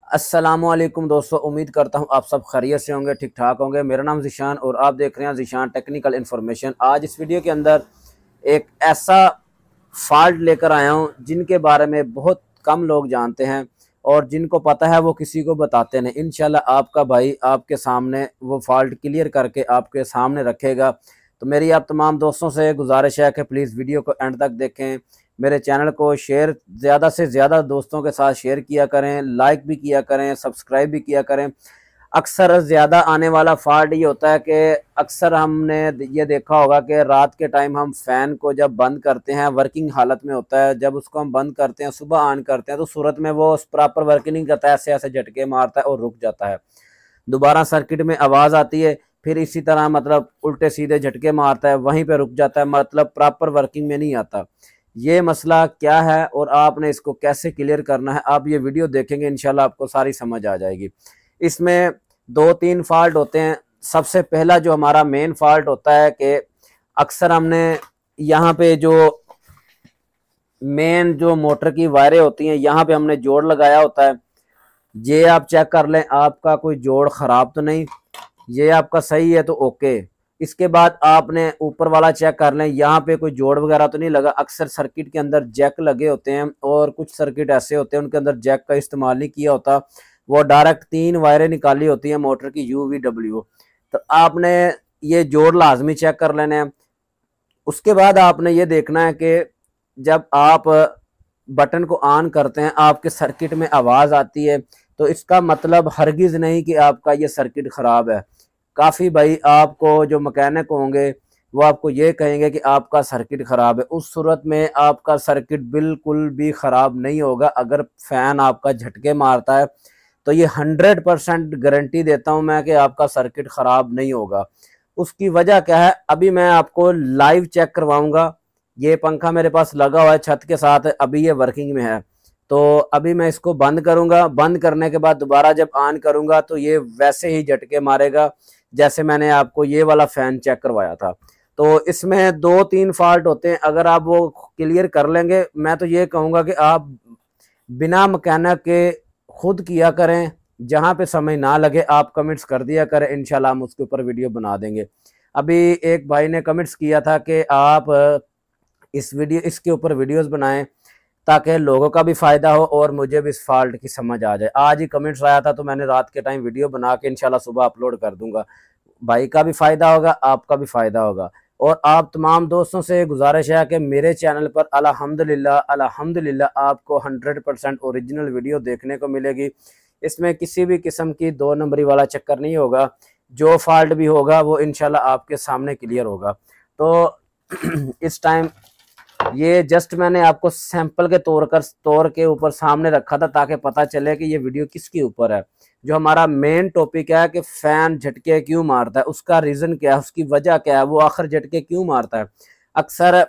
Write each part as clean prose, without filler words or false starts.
अस्सलामुअलैकुम दोस्तों, उम्मीद करता हूँ आप सब खैरियत से होंगे, ठीक ठाक होंगे। मेरा नाम ज़ीशान और आप देख रहे हैं ज़ीशान टेक्निकल इन्फॉर्मेशन। आज इस वीडियो के अंदर एक ऐसा फॉल्ट लेकर आया हूँ जिनके बारे में बहुत कम लोग जानते हैं और जिनको पता है वो किसी को बताते नहीं। इंशाल्लाह आपका भाई आपके सामने वो फॉल्ट क्लियर करके आपके सामने रखेगा। तो मेरी आप तमाम दोस्तों से गुजारिश है कि प्लीज़ वीडियो को एंड तक देखें। मेरे चैनल को शेयर ज़्यादा से ज़्यादा दोस्तों के साथ शेयर किया करें, लाइक भी किया करें, सब्सक्राइब भी किया करें। अक्सर ज़्यादा आने वाला फॉल्ट ये होता है कि अक्सर हमने ये देखा होगा कि रात के टाइम हम फ़ैन को जब बंद करते हैं, वर्किंग हालत में होता है, जब उसको हम बंद करते हैं, सुबह ऑन करते हैं तो सूरत में वो प्रॉपर वर्किंग नहीं करता है, ऐसे ऐसे झटके मारता है और रुक जाता है। दोबारा सर्किट में आवाज़ आती है, फिर इसी तरह मतलब उल्टे सीधे झटके मारता है, वहीं पे रुक जाता है, मतलब प्रॉपर वर्किंग में नहीं आता। ये मसला क्या है और आपने इसको कैसे क्लियर करना है, आप ये वीडियो देखेंगे इंशाल्लाह आपको सारी समझ आ जाएगी। इसमें 2-3 फॉल्ट होते हैं। सबसे पहला जो हमारा मेन फॉल्ट होता है कि अक्सर हमने यहाँ पे जो मेन जो मोटर की वायरें होती हैं यहाँ पे हमने जोड़ लगाया होता है। ये आप चेक कर लें आपका कोई जोड़ ख़राब तो नहीं, ये आपका सही है तो ओके। इसके बाद आपने ऊपर वाला चेक कर लें, यहाँ पे कोई जोड़ वगैरह तो नहीं लगा। अक्सर सर्किट के अंदर जैक लगे होते हैं और कुछ सर्किट ऐसे होते हैं उनके अंदर जैक का इस्तेमाल नहीं किया होता, वो डायरेक्ट 3 वायरें निकाली होती हैं मोटर की UVW। तो आपने ये जोड़ लाजमी चेक कर लेने हैं। उसके बाद आपने ये देखना है कि जब आप बटन को ऑन करते हैं आपके सर्किट में आवाज़ आती है तो इसका मतलब हरगिज़ नहीं कि आपका ये सर्किट ख़राब है। काफ़ी भाई आपको जो मैकेनिक होंगे वो आपको ये कहेंगे कि आपका सर्किट ख़राब है। उस सूरत में आपका सर्किट बिल्कुल भी ख़राब नहीं होगा। अगर फ़ैन आपका झटके मारता है तो ये 100% गारंटी देता हूँ मैं कि आपका सर्किट ख़राब नहीं होगा। उसकी वजह क्या है अभी मैं आपको लाइव चेक करवाऊँगा। ये पंखा मेरे पास लगा हुआ है छत के साथ, अभी ये वर्किंग में है। तो अभी मैं इसको बंद करूँगा, बंद करने के बाद दोबारा जब ऑन करूँगा तो ये वैसे ही झटके मारेगा जैसे मैंने आपको ये वाला फ़ैन चेक करवाया था। तो इसमें 2-3 फॉल्ट होते हैं, अगर आप वो क्लियर कर लेंगे मैं तो ये कहूँगा कि आप बिना मैकेनिक के खुद किया करें। जहाँ पे समय ना लगे आप कमेंट्स कर दिया करें, इंशाल्लाह हम उसके ऊपर वीडियो बना देंगे। अभी एक भाई ने कमेंट्स किया था कि आप इसके ऊपर वीडियोस बनाएं ताकि लोगों का भी फ़ायदा हो और मुझे भी इस फॉल्ट की समझ आ जाए। आज ही कमेंट्स आया था तो मैंने रात के टाइम वीडियो बना के इंशाल्लाह सुबह अपलोड कर दूंगा। भाई का भी फ़ायदा होगा, आपका भी फ़ायदा होगा। और आप तमाम दोस्तों से गुजारिश है कि मेरे चैनल पर अल्हम्दुलिल्लाह अल्हम्दुलिल्लाह आपको 100% ओरिजिनल वीडियो देखने को मिलेगी। इसमें किसी भी किस्म की 2 नंबरी वाला चक्कर नहीं होगा। जो फॉल्ट भी होगा वो इंशाल्लाह आपके सामने क्लियर होगा। तो इस टाइम ये जस्ट मैंने आपको सैंपल के तौर के ऊपर सामने रखा था ताकि पता चले कि ये वीडियो किसके ऊपर है। जो हमारा मेन टॉपिक है कि फ़ैन झटके क्यों मारता है, उसका रीज़न क्या है, उसकी वजह क्या है, वो आखिर झटके क्यों मारता है। अक्सर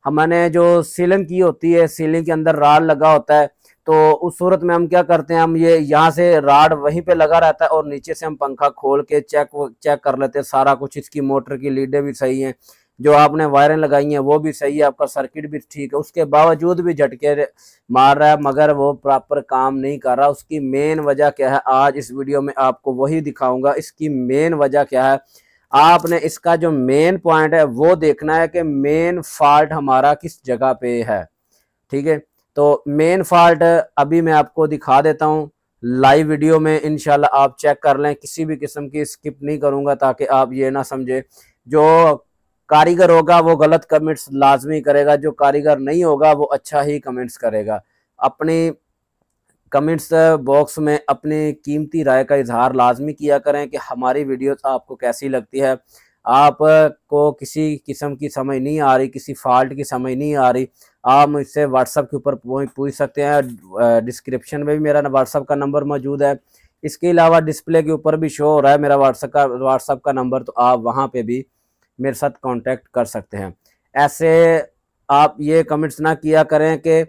हमने जो सीलिंग की होती है, सीलिंग के अंदर राड लगा होता है, तो उस सूरत में हम क्या करते हैं, हम ये यहाँ से राड वहीं पे लगा रहता है और नीचे से हम पंखा खोल के चेक कर लेते हैं सारा कुछ। इसकी मोटर की लीडें भी सही हैं, जो आपने वायरें लगाई हैं वो भी सही है, आपका सर्किट भी ठीक है, उसके बावजूद भी झटके मार रहा है मगर वो प्रॉपर काम नहीं कर रहा। उसकी मेन वजह क्या है आज इस वीडियो में आपको वही दिखाऊंगा। इसकी मेन वजह क्या है, आपने इसका जो मेन पॉइंट है वो देखना है कि मेन फॉल्ट हमारा किस जगह पे है। ठीक है, तो मेन फॉल्ट अभी मैं आपको दिखा देता हूँ लाइव वीडियो में, इंशाल्लाह आप चेक कर लें। किसी भी किस्म की स्किप नहीं करूँगा ताकि आप ये ना समझे जो कारीगर होगा वो गलत कमेंट्स लाजमी करेगा, जो कारीगर नहीं होगा वो अच्छा ही कमेंट्स करेगा। अपनी कमेंट्स बॉक्स में अपनी कीमती राय का इजहार लाजमी किया करें कि हमारी वीडियोस आपको कैसी लगती है। आपको किसी किस्म की समझ नहीं आ रही, किसी फॉल्ट की समझ नहीं आ रही, आप मुझसे व्हाट्सअप के ऊपर पूछ सकते हैं। डिस्क्रिप्शन में भी मेरा व्हाट्सअप का नंबर मौजूद है। इसके अलावा डिस्प्ले के ऊपर भी शो हो रहा है मेरा व्हाट्सअप का नंबर, तो आप वहाँ पे भी मेरे साथ कांटेक्ट कर सकते हैं। ऐसे आप ये कमेंट्स ना किया करें कि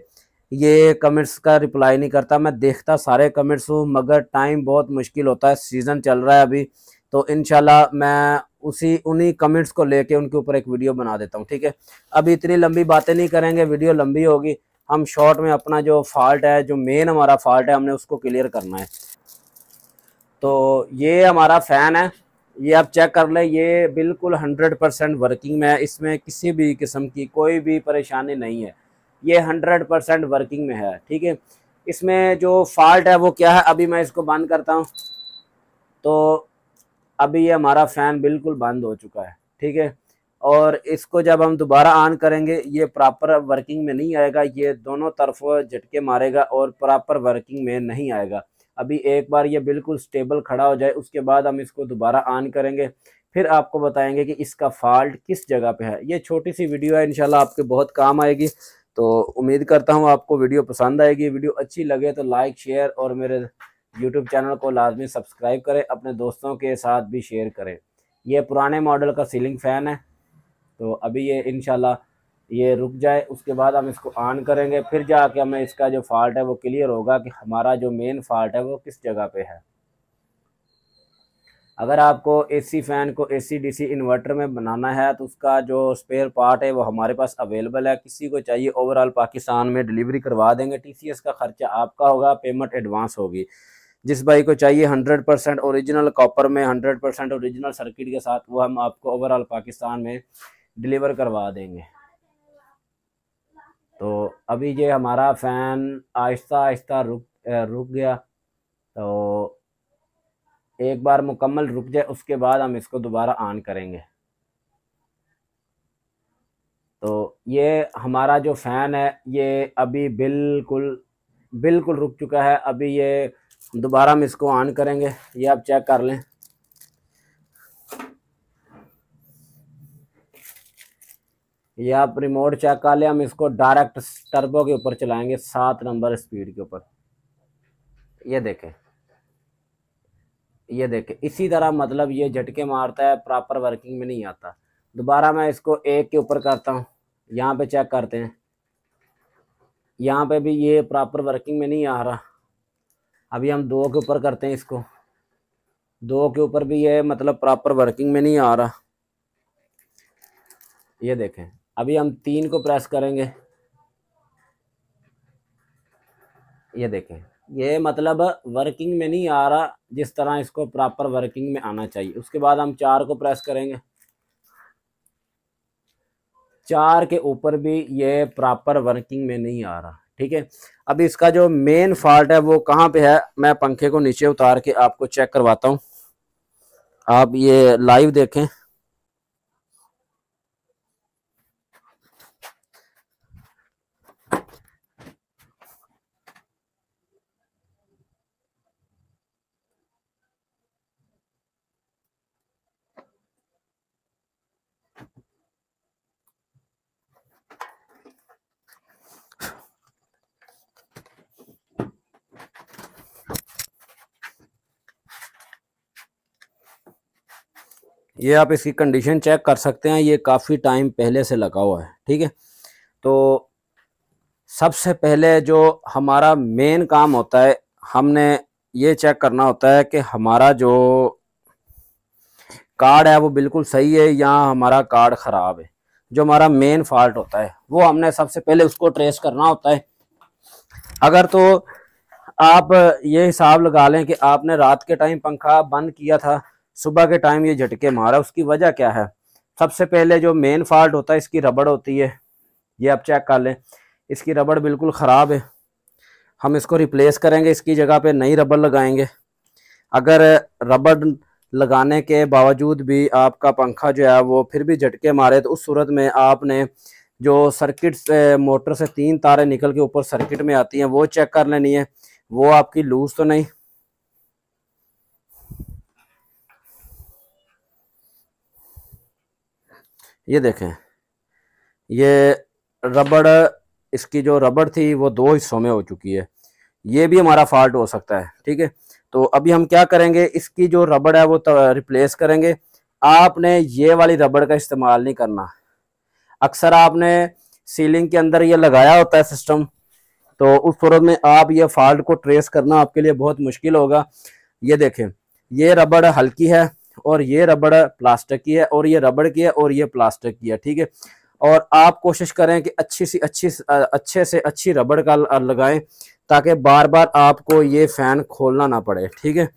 ये कमेंट्स का रिप्लाई नहीं करता। मैं देखता सारे कमेंट्स हूँ मगर टाइम बहुत मुश्किल होता है, सीज़न चल रहा है अभी, तो इंशाल्लाह मैं उन्हीं कमेंट्स को लेके उनके ऊपर एक वीडियो बना देता हूँ। ठीक है, अभी इतनी लंबी बातें नहीं करेंगे, वीडियो लंबी होगी। हम शॉर्ट में अपना जो फॉल्ट है, जो मेन हमारा फॉल्ट है, हमने उसको क्लियर करना है। तो ये हमारा फ़ैन है, ये आप चेक कर लें, ये बिल्कुल 100% वर्किंग में है, इसमें किसी भी किस्म की कोई भी परेशानी नहीं है, ये 100% वर्किंग में है। ठीक है, इसमें जो फॉल्ट है वो क्या है, अभी मैं इसको बंद करता हूँ तो अभी ये हमारा फ़ैन बिल्कुल बंद हो चुका है। ठीक है, और इसको जब हम दोबारा ऑन करेंगे ये प्रॉपर वर्किंग में नहीं आएगा, ये दोनों तरफ झटके मारेगा और प्रॉपर वर्किंग में नहीं आएगा। अभी एक बार ये बिल्कुल स्टेबल खड़ा हो जाए उसके बाद हम इसको दोबारा ऑन करेंगे, फिर आपको बताएंगे कि इसका फॉल्ट किस जगह पे है। ये छोटी सी वीडियो है, इंशाल्लाह आपके बहुत काम आएगी। तो उम्मीद करता हूँ आपको वीडियो पसंद आएगी। वीडियो अच्छी लगे तो लाइक शेयर और मेरे यूट्यूब चैनल को लाजमी सब्सक्राइब करें, अपने दोस्तों के साथ भी शेयर करें। ये पुराने मॉडल का सीलिंग फ़ैन है, तो अभी ये इंशाल्लाह ये रुक जाए उसके बाद हम इसको ऑन करेंगे, फिर जाके हमें इसका जो फॉल्ट है वो क्लियर होगा कि हमारा जो मेन फॉल्ट है वो किस जगह पे है। अगर आपको एसी फ़ैन को एसी डीसी इन्वर्टर में बनाना है तो उसका जो स्पेयर पार्ट है वो हमारे पास अवेलेबल है, किसी को चाहिए ओवरऑल पाकिस्तान में डिलीवरी करवा देंगे। टीसीएस का खर्चा आपका होगा, पेमेंट एडवांस होगी। जिस भाई को चाहिए 100% ओरिजिनल कॉपर में 100% ओरिजिनल सर्किट के साथ, वो हम आपको ओवरऑल पाकिस्तान में डिलीवर करवा देंगे। तो अभी ये हमारा फ़ैन आहिस्ता आहिस्ता रुक गया, तो एक बार मुकम्मल रुक जाए उसके बाद हम इसको दोबारा ऑन करेंगे। तो ये हमारा जो फ़ैन है ये अभी बिल्कुल बिल्कुल रुक चुका है। अभी ये दोबारा हम इसको ऑन करेंगे, ये आप चेक कर लें। ये आप रिमोट चेक कर लें, हम इसको डायरेक्ट टर्बो के ऊपर चलाएंगे 7 नंबर स्पीड के ऊपर। ये देखें, ये देखें, इसी तरह मतलब ये झटके मारता है, प्रॉपर वर्किंग में नहीं आता। दोबारा मैं इसको 1 के ऊपर करता हूँ, यहाँ पे चेक करते हैं, यहाँ पे भी ये प्रॉपर वर्किंग में नहीं आ रहा। अभी हम 2 के ऊपर करते हैं इसको, 2 के ऊपर भी ये मतलब प्रॉपर वर्किंग में नहीं आ रहा। ये देखें, अभी हम 3 को प्रेस करेंगे, ये देखें, ये मतलब वर्किंग में नहीं आ रहा जिस तरह इसको प्रॉपर वर्किंग में आना चाहिए। उसके बाद हम 4 को प्रेस करेंगे, 4 के ऊपर भी ये प्रॉपर वर्किंग में नहीं आ रहा। ठीक है, अभी इसका जो मेन फॉल्ट है वो कहाँ पे है, मैं पंखे को नीचे उतार के आपको चेक करवाता हूँ, आप ये लाइव देखें। ये आप इसकी कंडीशन चेक कर सकते हैं, ये काफ़ी टाइम पहले से लगा हुआ है। ठीक है, तो सबसे पहले जो हमारा मेन काम होता है, हमने ये चेक करना होता है कि हमारा जो कार्ड है वो बिल्कुल सही है या हमारा कार्ड ख़राब है। जो हमारा मेन फॉल्ट होता है वो हमने सबसे पहले उसको ट्रेस करना होता है। अगर तो आप ये हिसाब लगा लें कि आपने रात के टाइम पंखा बंद किया था, सुबह के टाइम ये झटके मारा, उसकी वजह क्या है। सबसे पहले जो मेन फॉल्ट होता है इसकी रबड़ होती है, ये आप चेक कर लें, इसकी रबड़ बिल्कुल ख़राब है। हम इसको रिप्लेस करेंगे, इसकी जगह पे नई रबड़ लगाएंगे। अगर रबड़ लगाने के बावजूद भी आपका पंखा जो है वो फिर भी झटके मारे तो उस सूरत में आपने जो सर्किट से मोटर से 3 तारें निकल के ऊपर सर्किट में आती हैं वो चेक कर लेनी है, वो आपकी लूज तो नहीं। ये देखें, ये रबड़, इसकी जो रबड़ थी वो 2 हिस्सों में हो चुकी है, ये भी हमारा फॉल्ट हो सकता है। ठीक है, तो अभी हम क्या करेंगे, इसकी जो रबड़ है वो रिप्लेस करेंगे। आपने ये वाली रबड़ का इस्तेमाल नहीं करना। अक्सर आपने सीलिंग के अंदर ये लगाया होता है सिस्टम, तो उस सूरत में आप ये फॉल्ट को ट्रेस करना आपके लिए बहुत मुश्किल होगा। ये देखें, ये रबड़ हल्की है और ये रबड़ प्लास्टिक की है और ये रबड़ की है और ये प्लास्टिक की है। ठीक है, और आप कोशिश करें कि अच्छे से अच्छी रबड़ का लगाएं ताकि बार बार आपको ये फ़ैन खोलना ना पड़े। ठीक है,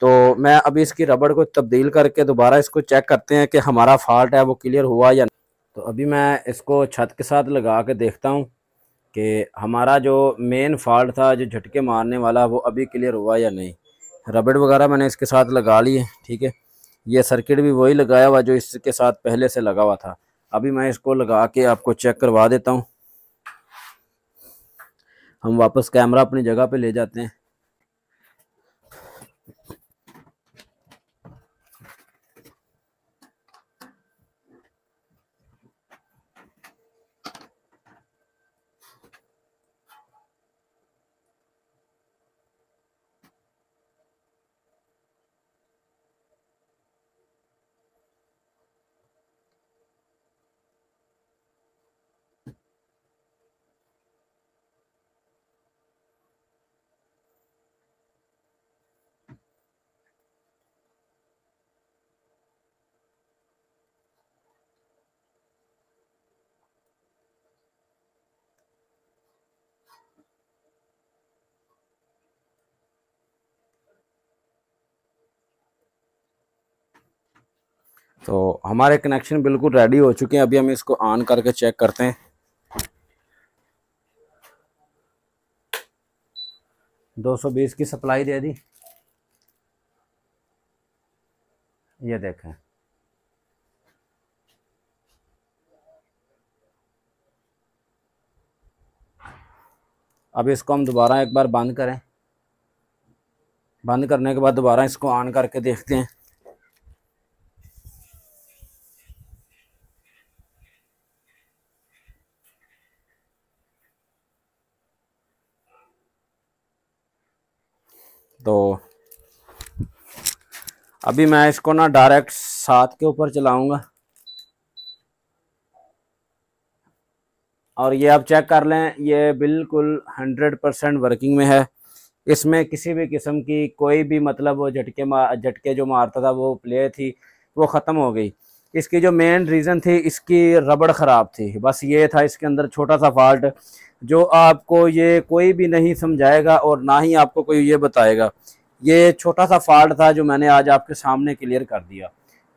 तो मैं अभी इसकी रबड़ को तब्दील करके दोबारा इसको चेक करते हैं कि हमारा फॉल्ट है वो क्लियर हुआ या नहीं। तो अभी मैं इसको छत के साथ लगा के देखता हूँ कि हमारा जो मेन फॉल्ट था, जो झटके मारने वाला, वो अभी क्लियर हुआ या नहीं। रबड़ वगैरह मैंने इसके साथ लगा ली है, ठीक है। ये सर्किट भी वही लगाया हुआ जो इसके साथ पहले से लगा हुआ था। अभी मैं इसको लगा के आपको चेक करवा देता हूँ। हम वापस कैमरा अपनी जगह पे ले जाते हैं। तो हमारे कनेक्शन बिल्कुल रेडी हो चुके हैं। अभी हम इसको ऑन करके चेक करते हैं। 220 की सप्लाई दे दी, ये देखें। अब इसको हम दोबारा एक बार बंद करें। बंद करने के बाद दोबारा इसको ऑन करके देखते हैं। तो अभी मैं इसको ना डायरेक्ट 7 के ऊपर चलाऊंगा और ये आप चेक कर लें, ये बिल्कुल 100% वर्किंग में है। इसमें किसी भी किस्म की कोई भी मतलब वो झटके जो मारता था वो प्ले थी, वो ख़त्म हो गई। इसकी जो मेन रीज़न थी, इसकी रबड़ ख़राब थी, बस ये था इसके अंदर छोटा सा फॉल्ट, जो आपको ये कोई भी नहीं समझाएगा और ना ही आपको कोई ये बताएगा। ये छोटा सा फॉल्ट था जो मैंने आज आपके सामने क्लियर कर दिया।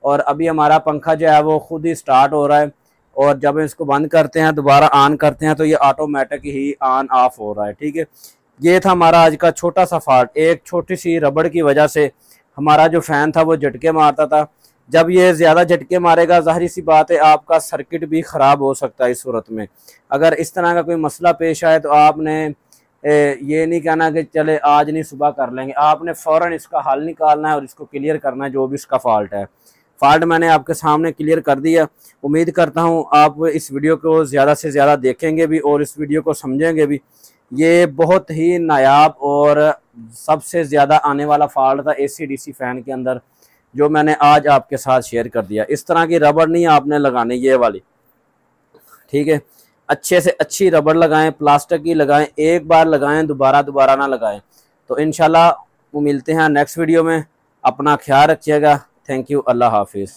और अभी हमारा पंखा जो है वो खुद ही स्टार्ट हो रहा है, और जब इसको बंद करते हैं दोबारा ऑन करते हैं तो ये ऑटोमेटिक ही ऑन ऑफ हो रहा है, ठीक है। ये था हमारा आज का छोटा सा फॉल्ट। एक छोटी सी रबड़ की वजह से हमारा जो फ़ैन था वो झटके मारता था। जब ये ज़्यादा झटके मारेगा, ज़ाहिर सी बात है आपका सर्किट भी ख़राब हो सकता है। इस सूरत में अगर इस तरह का कोई मसला पेश आए तो आपने ये नहीं कहना कि चले आज नहीं सुबह कर लेंगे, आपने फ़ौरन इसका हल निकालना है और इसको क्लियर करना है, जो भी इसका फॉल्ट है। फॉल्ट मैंने आपके सामने क्लियर कर दिया। उम्मीद करता हूँ आप इस वीडियो को ज़्यादा से ज़्यादा देखेंगे भी और इस वीडियो को समझेंगे भी। ये बहुत ही नायाब और सबसे ज़्यादा आने वाला फॉल्ट था AC/DC फ़ैन के अंदर, जो मैंने आज आपके साथ शेयर कर दिया। इस तरह की रबड़ नहीं आपने लगानी, ये वाली, ठीक है। अच्छे से अच्छी रबड़ लगाएं, प्लास्टिक की लगाएं, एक बार लगाएं, दोबारा ना लगाएं। तो इंशाल्लाह वो मिलते हैं नेक्स्ट वीडियो में। अपना ख्याल रखिएगा। Thank you. अल्लाह हाफिज़।